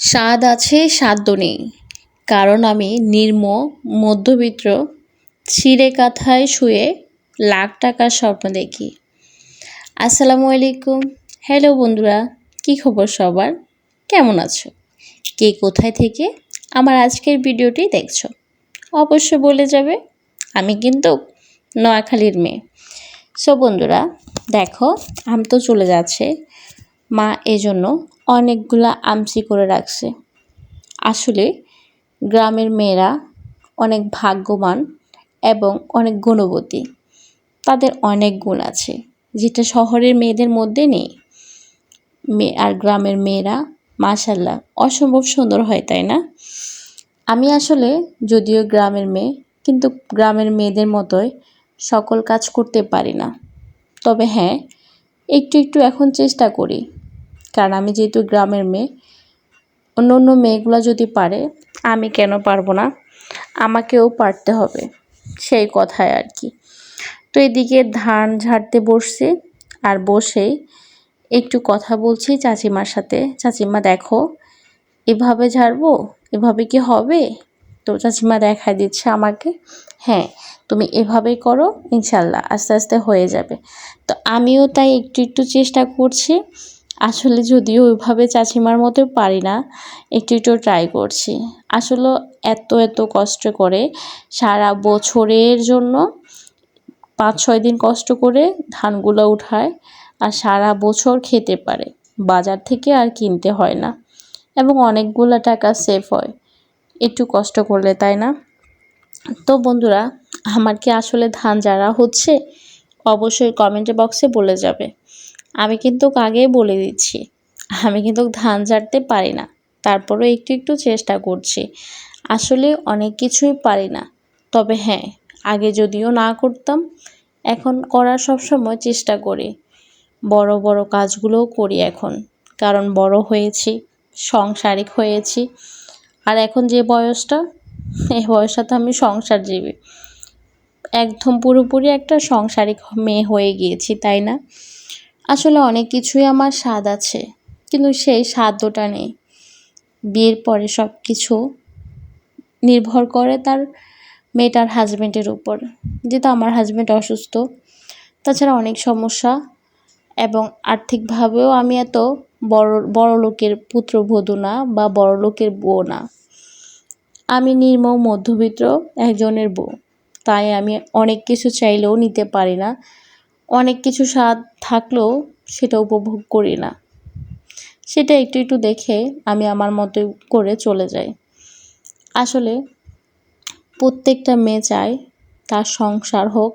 স্বাদ আছে সাধ্য নেই, কারণ আমি নিম্ন মধ্যবিত্ত ছিঁড়ে কাঁথায় শুয়ে লাখ টাকার স্বপ্ন দেখি। আসসালামু আলাইকুম। হ্যালো বন্ধুরা, কী খবর সবার? কেমন আছো? কে কোথায় থেকে আমার আজকের ভিডিওটি দেখছো? অবশ্যই বলে যাবে, আমি কিন্তু নোয়াখালীর মেয়ে। সো বন্ধুরা দেখো, আম তো চলে যাচ্ছে, মা এজন্য অনেকগুলা আমসি করে রাখছে। আসলে গ্রামের মেয়েরা অনেক ভাগ্যবান এবং অনেক গুণবতী। তাদের অনেক গুণ আছে, যেটা শহরের মেয়েদের মধ্যে নেই। আর গ্রামের মেয়েরা মাশাআল্লাহ অসম্ভব সুন্দর হয়, তাই না? আমি আসলে যদিও গ্রামের মেয়ে, কিন্তু গ্রামের মেয়েদের মতোই সকল কাজ করতে পারি না। তবে হ্যাঁ, একটু একটু এখন চেষ্টা করি, কারণ আমি যেহেতু গ্রামের মেয়ে। অন্য মেয়েগুলো যদি পারে, আমি কেন পারবো না? আমাকেও পারতে হবে, সেই কথায় আর কি। তো এদিকে ধান ঝাড়তে বসছি, আর বসেই একটু কথা বলছি চাচিমার সাথে। চাচিমা দেখো, এভাবে ঝাড়বো, এভাবে কি হবে? তো চাচিমা দেখাই দিচ্ছে আমাকে, হ্যাঁ তুমি এভাবেই করো, ইনশাল্লাহ আস্তে আস্তে হয়ে যাবে। তো আমিও তাই একটু একটু চেষ্টা করছি। আসলে যদিও ওইভাবে চাচিমার মতো পারি না, একটু একটু ট্রাই করছি। আসলে এত কষ্ট করে সারা বছরের জন্য 5-6 দিন কষ্ট করে ধানগুলো উঠায়, আর সারা বছর খেতে পারে, বাজার থেকে আর কিনতে হয় না, এবং অনেকগুলো টাকা সেভ হয় একটু কষ্ট করলে, তাই না? তো বন্ধুরা, আমার কি আসলে ধান ঝাড়া হচ্ছে? অবশ্যই কমেন্ট বক্সে বলে যাবে। আমি কিন্তু আগেই বলে দিচ্ছি, আমি কিন্তু ধান ঝাড়তে পারি না, তারপরেও একটু একটু চেষ্টা করছি। আসলে অনেক কিছুই পারি না, তবে হ্যাঁ, আগে যদিও না করতাম, এখন করার সবসময় চেষ্টা করি। বড় বড় কাজগুলোও করি এখন, কারণ বড় হয়েছি, সংসারিক হয়েছি। আর এখন যে বয়সটা, এই বয়সটা তো আমি সংসারজীবী, একদম পুরোপুরি একটা সংসারিক মেয়ে হয়ে গিয়েছি, তাই না? আসলে অনেক কিছুই আমার স্বাদ আছে, কিন্তু সেই স্বাদটা নেই। বিয়ের পরে সব কিছু নির্ভর করে তার মেয়েটার হাজব্যান্ডের উপর, যেহেতু আমার হাজব্যান্ড অসুস্থ, তাছাড়া অনেক সমস্যা, এবং আর্থিকভাবেও আমি এত বড় লোকের পুত্রবধূ না, বা বড় লোকের বউ না। আমি নিম্ন মধ্যবিত্ত একজনের বউ, তাই আমি অনেক কিছু চাইলেও নিতে পারি না। অনেক কিছু স্বাদ থাকলেও সেটা উপভোগ করি না। সেটা একটু একটু দেখে আমি আমার মতো করে চলে যাই। আসলে প্রত্যেকটা মেয়ে চায় তার সংসার হোক,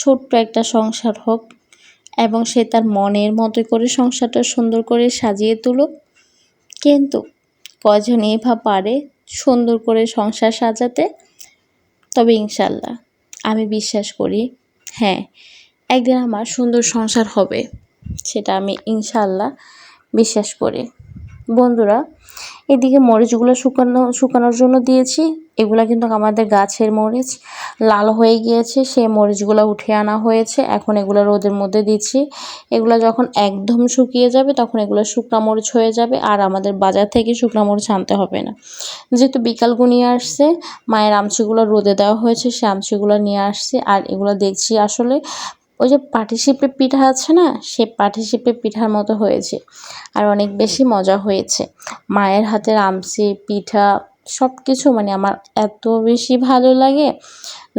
ছোট্ট একটা সংসার হোক, এবং সে তার মনের মতো করে সংসারটা সুন্দর করে সাজিয়ে তুলুক। কিন্তু কজনই বা পারে সুন্দর করে সংসার সাজাতে? তবে ইনশাল্লাহ আমি বিশ্বাস করি, হ্যাঁ, একদিন আমার সুন্দর সংসার হবে, সেটা আমি ইনশাল্লাহ বিশ্বাস করি। বন্ধুরা, এদিকে মরিচগুলো শুকানোর জন্য দিয়েছি। এগুলা কিন্তু আমাদের গাছের মরিচ, লাল হয়ে গিয়েছে, সেই মরিচগুলো উঠিয়ে আনা হয়েছে। এখন এগুলো রোদের মধ্যে দিচ্ছি। এগুলো যখন একদম শুকিয়ে যাবে, তখন এগুলো শুকনা মরিচ হয়ে যাবে, আর আমাদের বাজার থেকে শুকনা মরিচ আনতে হবে না। যেহেতু বিকাল গুনিয়ে আসছে, মায়ের আমচিগুলো রোদে দেওয়া হয়েছে, সে আমচিগুলো নিয়ে আসছে। আর এগুলো দেখছি আসলে ওই যে পাটিসাপটা পিঠা আছে না, সে পাটিসাপটা পিঠার মতো হয়েছে, আর অনেক বেশি মজা হয়েছে। মায়ের হাতের আমসি পিঠা সব কিছু মানে আমার এত বেশি ভালো লাগে।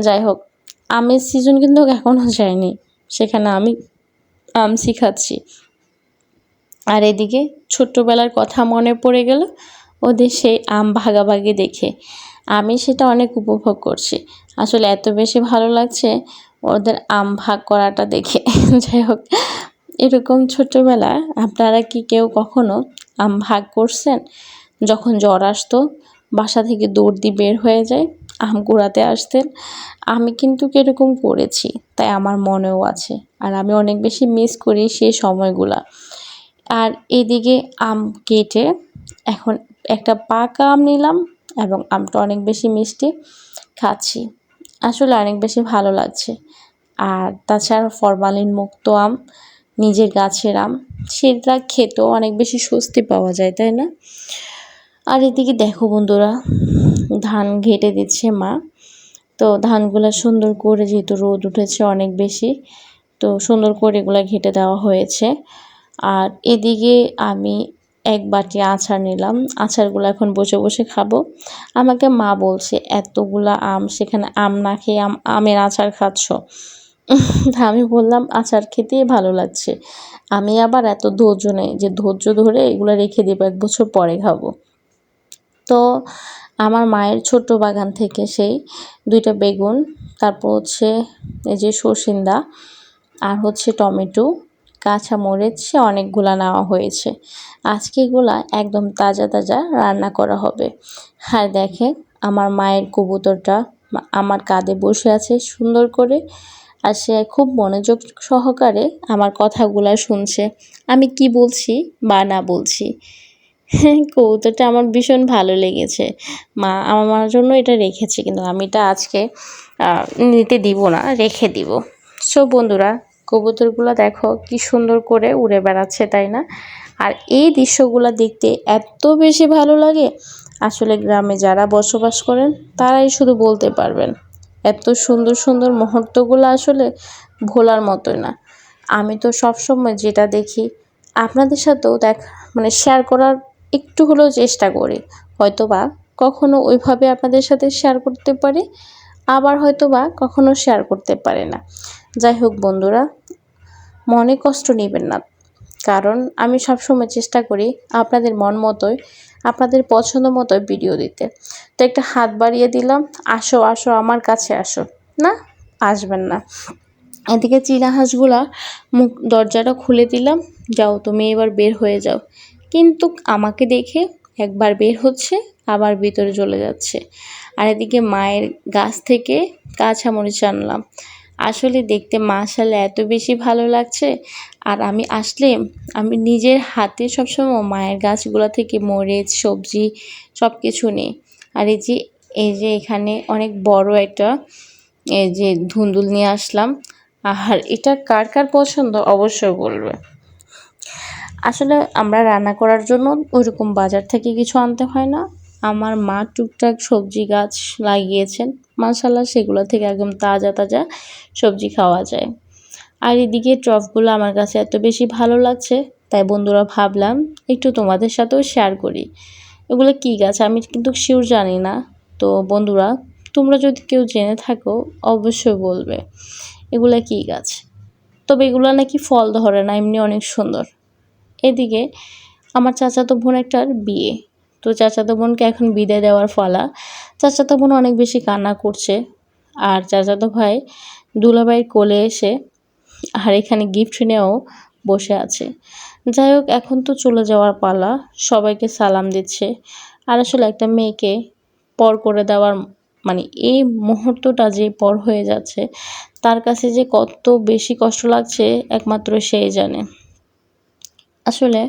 যাই হোক, আমের সিজন কিন্তু এখনও যায়নি, সেখানে আমি আমসি খাচ্ছি। আর এদিকে ছোট্টবেলার কথা মনে পড়ে গেল, ওদের সেই আম ভাগাভাগি দেখে আমি সেটা অনেক উপভোগ করছি। আসলে এত বেশি ভালো লাগছে ওদের আম ভাগ করাটা দেখে। যাই হোক, এরকম ছোট্টবেলায় আপনারা কি কেউ কখনো আম ভাগ করছেন? যখন জ্বর আসতো, বাসা থেকে দৌড় দিয়ে বের হয়ে যায়, আম কুড়াতে আসতেন। আমি কিন্তু এরকম করেছি, তাই আমার মনেও আছে, আর আমি অনেক বেশি মিস করি সেই সময়গুলা। আর এদিকে আম কেটে এখন একটা পাকা আম নিলাম, এবং আমটা অনেক বেশি মিষ্টি, খাচ্ছি। আসলে অনেক বেশি ভালো লাগছে। আর তাছাড়া ফরমালিন মুক্ত আম, নিজের গাছের আম, সেটা খেতেও অনেক বেশি স্বস্তি পাওয়া যায়, তাই না? আর এদিকে দেখো বন্ধুরা, ধান ঘেটে দিচ্ছে মা। তো ধানগুলা সুন্দর করে, যেহেতু রোদ উঠেছে অনেক বেশি, তো সুন্দর করে এগুলা ঘেটে দেওয়া হয়েছে। আর এদিকে আমি এক বাটি আচার নিলাম, আচারগুলো এখন বসে বসে খাবো। আমাকে মা বলছে এতগুলা আম, সেখানে আম না খেয়ে আমের আচার খাচ্ছ। আমি বললাম আচার খেতেই ভালো লাগছে, আমি আবার এত ধৈর্য নেই যে ধৈর্য ধরে এগুলো রেখে দেবো 1 বছর পরে খাবো। তো আমার মায়ের ছোট্ট বাগান থেকে সেই 2টা বেগুন, তারপর হচ্ছে এই যে সরষিন্দা, আর হচ্ছে টমেটো, কাঁচামরিচ অনেকগুলা নেওয়া হয়েছে। আজকে এগুলা একদম তাজা তাজা রান্না করা হবে। আর দেখেন আমার মায়ের কবুতরটা আমার কাঁধে বসে আছে সুন্দর করে, আর সে খুব মনোযোগ সহকারে আমার কথাগুলা শুনছে, আমি কি বলছি বা না বলছি। কবুতরটা আমার ভীষণ ভালো লেগেছে। মা আমার জন্য এটা রেখেছে, কিন্তু আমি এটা আজকে নিতে দিব না, রেখে দিব। সো বন্ধুরা, কবুতরগুলো দেখো কি সুন্দর করে উড়ে বেড়াচ্ছে, তাই না? আর এই দৃশ্যগুলো দেখতে এত বেশি ভালো লাগে, আসলে গ্রামে যারা বসবাস করেন তারাই শুধু বলতে পারবেন। এত সুন্দর সুন্দর মুহূর্তগুলো আসলে ভোলার মতোই না। আমি তো সবসময় যেটা দেখি আপনাদের সাথেও শেয়ার করার একটু হলেও চেষ্টা করি। হয়তোবা কখনো ওইভাবে আপনাদের সাথে শেয়ার করতে পারি, আবার হয়তোবা কখনো শেয়ার করতে পারি না। যাই হোক বন্ধুরা, মনে কষ্ট নেবেন না, কারণ আমি সবসময় চেষ্টা করি আপনাদের মন মতোই, আপনাদের পছন্দ মতোই ভিডিও দিতে। তো একটা হাত বাড়িয়ে দিলাম, আসো আসো আমার কাছে আসো। না, আসবেন না। এদিকে চীনা হাঁসগুলা দরজাটা খুলে দিলাম, যাও তুমি এবার বের হয়ে যাও। কিন্তু আমাকে দেখে একবার বের হচ্ছে, আবার ভিতরে চলে যাচ্ছে। আর এদিকে মায়ের গাছ থেকে কাঁচামরিচ আনলাম, আসলে দেখতে মাশাআল্লাহ এত বেশি ভালো লাগছে। আর আমি আসলে আমি নিজের হাতে সবসময় মায়ের গাছগুলো থেকে মরিচ, সবজি সব কিছু নিই। আর এই যে এখানে অনেক বড় একটা এই যে ধুন্দুল নিয়ে আসলাম। আর এটা কার কার পছন্দ অবশ্যই বলবে। আসলে আমরা রান্না করার জন্য ওইরকম বাজার থেকে কিছু আনতে হয় না। আমার মা টুকটাক সবজি গাছ লাগিয়েছেন, মাশাআল্লাহ সেগুলো থেকে একদম তাজা তাজা সবজি খাওয়া যায়। আর এদিকে টপগুলো আমার কাছে এত বেশি ভালো লাগছে, তাই বন্ধুরা ভাবলাম একটু তোমাদের সাথেও শেয়ার করি। এগুলো কী গাছ আমি কিন্তু শিওর জানি না। তো বন্ধুরা, তোমরা যদি কেউ জেনে থাকো অবশ্যই বলবে এগুলা কী গাছ। তবে এগুলো নাকি ফল ধরে না, এমনি অনেক সুন্দর। এদিকে আমার চাচাতো বোন একটার বিয়ে, তো চাচাতো বোনকে এখন বিদায় দেওয়ার পালা। চাচাতো বোন অনেক বেশি কান্না করছে, আর চাচাতো ভাই দুলাভাইয়ের কোলে এসে আর এখানে গিফট নিয়েও বসে আছে। যাই হোক, এখন তো চলে যাওয়ার পালা, সবাইকে সালাম দিচ্ছে। আর আসলে একটা মেয়েকে পর করে দেওয়ার এই মুহূর্তটা যে পর হয়ে যাচ্ছে, তার কাছে যে কত বেশি কষ্ট লাগছে একমাত্র সেই জানে। আসলে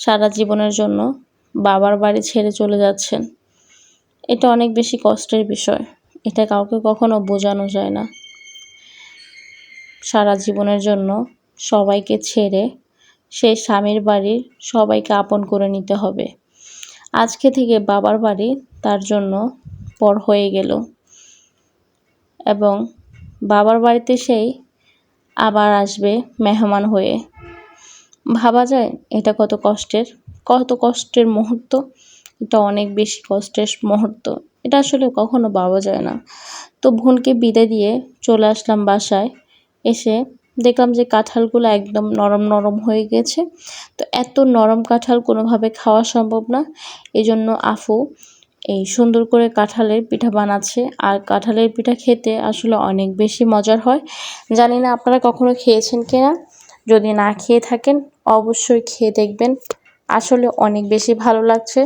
সারা জীবনের জন্য বাবার বাড়ি ছেড়ে চলে যাচ্ছেন, এটা অনেক বেশি কষ্টের বিষয়, এটা কাউকে কখনো বোঝানো যায় না। সারা জীবনের জন্য সবাইকে ছেড়ে সেই স্বামীর বাড়ির সবাইকে আপন করে নিতে হবে। আজকে থেকে বাবার বাড়ি তার জন্য পর হয়ে গেল, এবং বাবার বাড়িতে সেই আবার আসবে মেহমান হয়ে। ভাবা যায় এটা কত কষ্টের মুহূর্ত। এটা অনেক বেশি কষ্টের মুহূর্ত, এটা আসলে কখনো ভাবা যায় না। তো বোনকে বিদায় দিয়ে চলে আসলাম বাসায়। এসে দেখলাম যে কাঁঠালগুলো একদম নরম নরম হয়ে গেছে। তো এত নরম কাঁঠাল কোনোভাবে খাওয়া সম্ভব না, এজন্য আফু এই সুন্দর করে কাঁঠালের পিঠা বানাচ্ছে। আর কাঁঠালের পিঠা খেতে আসলে অনেক বেশি মজার হয়। জানি না আপনারা কখনো খেয়েছেন কিনা, যদি না খেয়ে থাকেন অবশ্যই খেয়ে দেখবেন, আসলে অনেক বেশি ভালো লাগছে,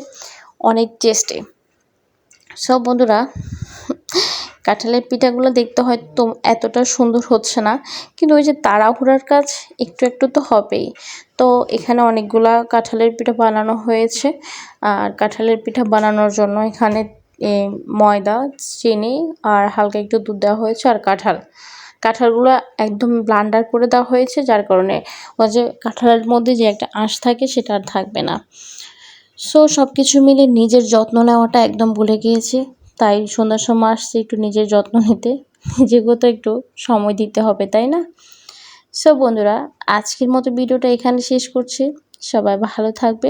অনেক টেস্টি। সব বন্ধুরা, কাঁঠালের পিঠাগুলো দেখতে হয়তো এতটা সুন্দর হচ্ছে না, কিন্তু ওই যে তাড়াহুড়ার কাজ একটু একটু তো হবেই। তো এখানে অনেকগুলা কাঁঠালের পিঠা বানানো হয়েছে। আর কাঁঠালের পিঠা বানানোর জন্য এখানে ময়দা, চিনি আর হালকা একটু দুধ দেওয়া হয়েছে। আর কাঁঠালগুলো একদম ব্লান্ডার করে দেওয়া হয়েছে, যার কারণে ওই যে কাঁঠালের মধ্যে যে একটা আঁশ থাকে সেটা আর থাকবে না। সো সব কিছু মিলে নিজের যত্ন নেওয়াটা একদম ভুলে গিয়েছি। তাই সন্ধ্যার সময় আসছি একটু নিজের যত্ন নিতে, নিজেকেও তো একটু সময় দিতে হবে, তাই না? সো বন্ধুরা, আজকের মতো ভিডিওটা এখানে শেষ করছি। সবাই ভালো থাকবে।